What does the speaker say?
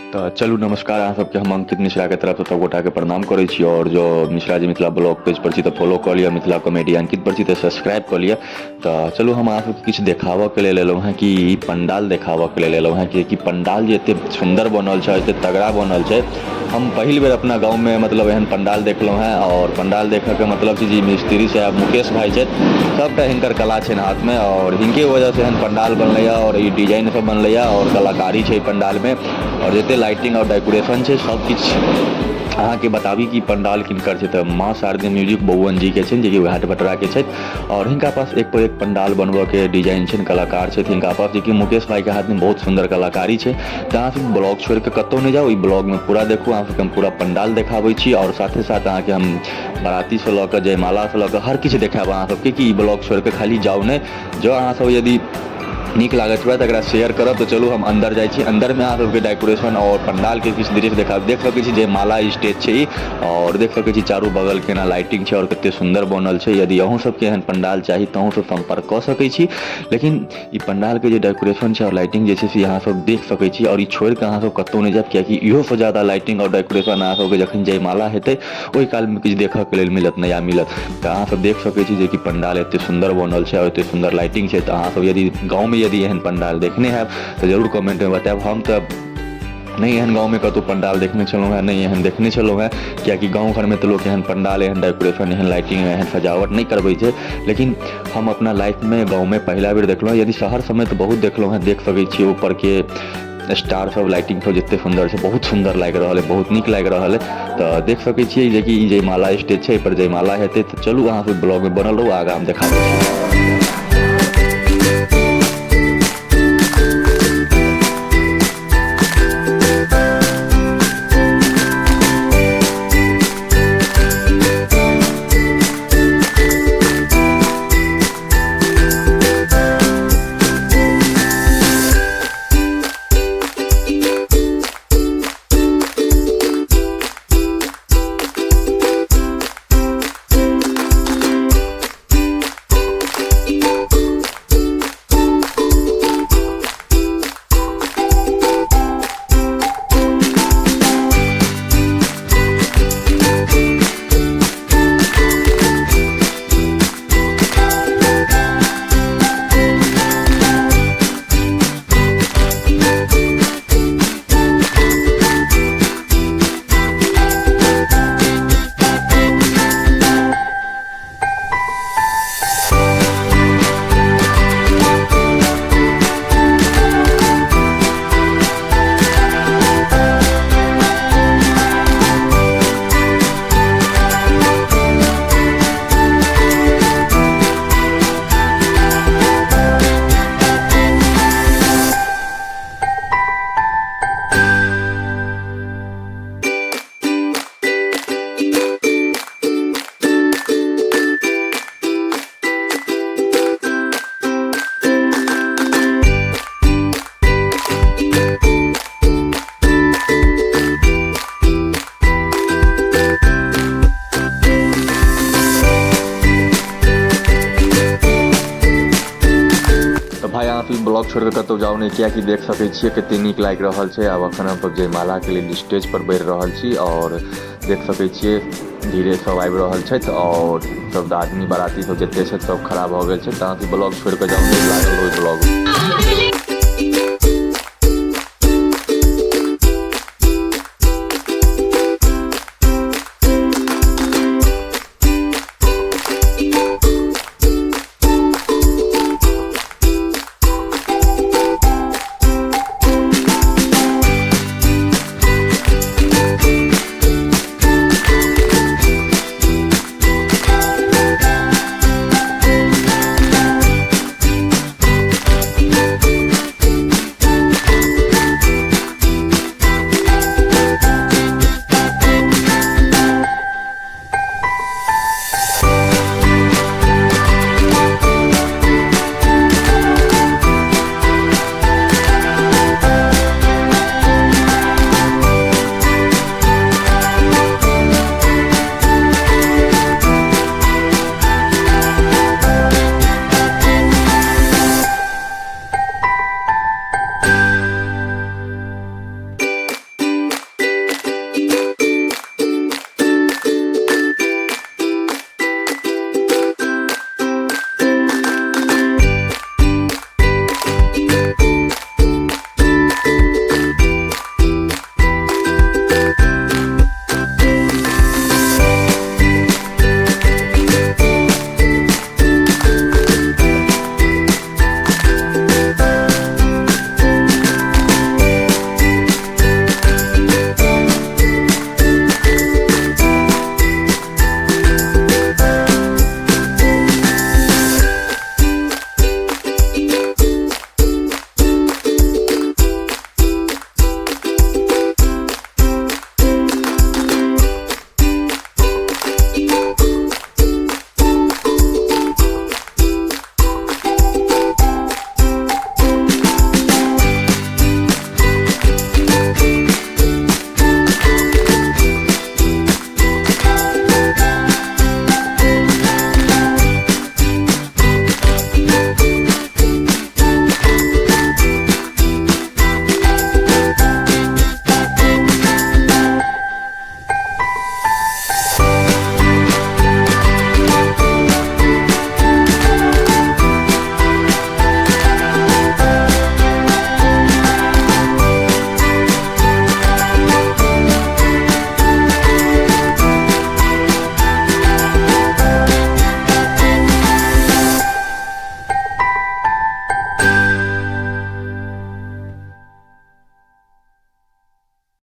तो चलू नमस्कार अहाँ सबके हम अंकित मिश्रा के तरफ से सब गोटा के प्रणाम करै छी और जो मिश्रा जी मिथिला ब्लॉग पेज पर छी तो फॉलो कर लिया, मिथिला कॉमेडी अंकित पर छी तो सब्सक्राइब कर लिया। तो चलू हम अहाँ सबके किछु देखाबऽ के लेल एलहुँ हैं कि पंडाल देखाबऽ के लेल एलहुँ हैं कि पंडाल जे एते सुंदर बनल छै, एते तगड़ा बनल छै। हम पहिल बेर अपना गाँव में मतलब एहन पंडाल देखलहुँ हैं और पंडाल देखऽ के मतलब जी मिस्त्री साहब मुकेश भाई छै, सबटा हिनकर कला छै हाथ में और हिनके वजह से एहन पंडाल बनलै और ई डिजाइन सब बनलै और कलाकारी छै पंडाल में और जते लाइटिंग और डेकोरेशन छै सब किछु अहाँ के बताबी कि पंडाल किनकर छै तो माँ शारदे म्यूजिक बउवन जी के छै, जे कि हाट भटरा के छै और हिनका पास एक पर एक पंडाल बनबऽ के डिजाइन छै, कलाकार छै हिनका पास, जे कि मुकेश भाई के हाथ में बहुत सुंदर कलाकारी छै। तो अहाँ सब ब्लॉग छोड़ के कतौ नहीं जाओ, ई ब्लॉग में पूरा देखू, अहाँ सबके हम पूरा पंडाल देखाबै छी और साथे साथ अहाँ के हम बाराती से लऽ के जयमाला से लऽ के हर किछु देखाब अहाँ सबके कि ई ब्लॉग छोड़ के खाली जाओ नहीं। जो अहाँ सब यदि नीक लागत हुआ तो शेयर करब। तो चलू हम अंदर जाए छी, अंदर में अहाँ सबके डेकोरेशन और पंडाल के किछु दृश्य देखाब। देख सकै छी जयमाला स्टेज छै और देख सकै छी चारू बगल केना लाइटिंग छै और कते सुंदर बनल छै। यदि अहूँ सबके एहन पंडाल चाही तो अहूँ सब संपर्क कऽ सकै छी। लेकिन ई पंडाल के जे डेकोरेशन छै और लाइटिंग जे छै से अहाँ सब देख सकै छी और ई छोड़ के अहाँ सब कतौ नहीं जायब, कियाकि इहो से ज्यादा लाइटिंग और डेकोरेशन अहाँ सबके जखन जयमाला हेतै ओहि काल में किछु देखऽ के लेल मिलत, नया मिलत। तो अहाँ सब देख सकै छी जे कि पंडाल एते सुंदर बनल छै और एते सुंदर लाइटिंग छै। तो अहाँ सब यदि गाँव में यदि एहन पंडाल देखने हैं तो जरूर कमेंट में बताएब। हम तो नहीं एहन गाँव में कतौ पंडाल देखने छलहुँ हैं, नहीं एहन देखने छलहुँ हैं, कियाकि गाँव घर में तो लोग एहन पंडाल, एहन डेकोरेशन, एहन लाइटिंग, एहन सजावट नहीं करबै छै। लेकिन हम अपना लाइफ में गाँव में पहला बेर देखलहुँ। यदि शहर समय तो बहुत देखलहुँ हैं, देख सकै छियै ऊपर के स्टार सब, लाइटिंग सब जते सुंदर छै, बहुत सुंदर लागि रहल है, बहुत नीक लागि रहल है। तो देख सकै छियै जे कि जयमाला स्टेज छै, पर जयमाला हेतै। तो चलू अहाँ सब ब्लॉग में बनल रहू, आगाँ हम देखाबै छी। भाई अहाँ सब ब्लॉग छोड़ के कतौ जाओ नहीं, किया कि देख सकै छियै कते नीक लागि रहल छै। आब अखन हम सब जयमाला के लेल स्टेज पर बढ़ि रहल छी और देख सकै छियै धीरे सब आबि रहल छथि और सब आदमी बाराती सब जते छथि सब खड़ा भऽ गेल छै। तऽ अहाँ सब ब्लॉग छोड़ के जाओ नहीं, लागल रहो ब्लॉग।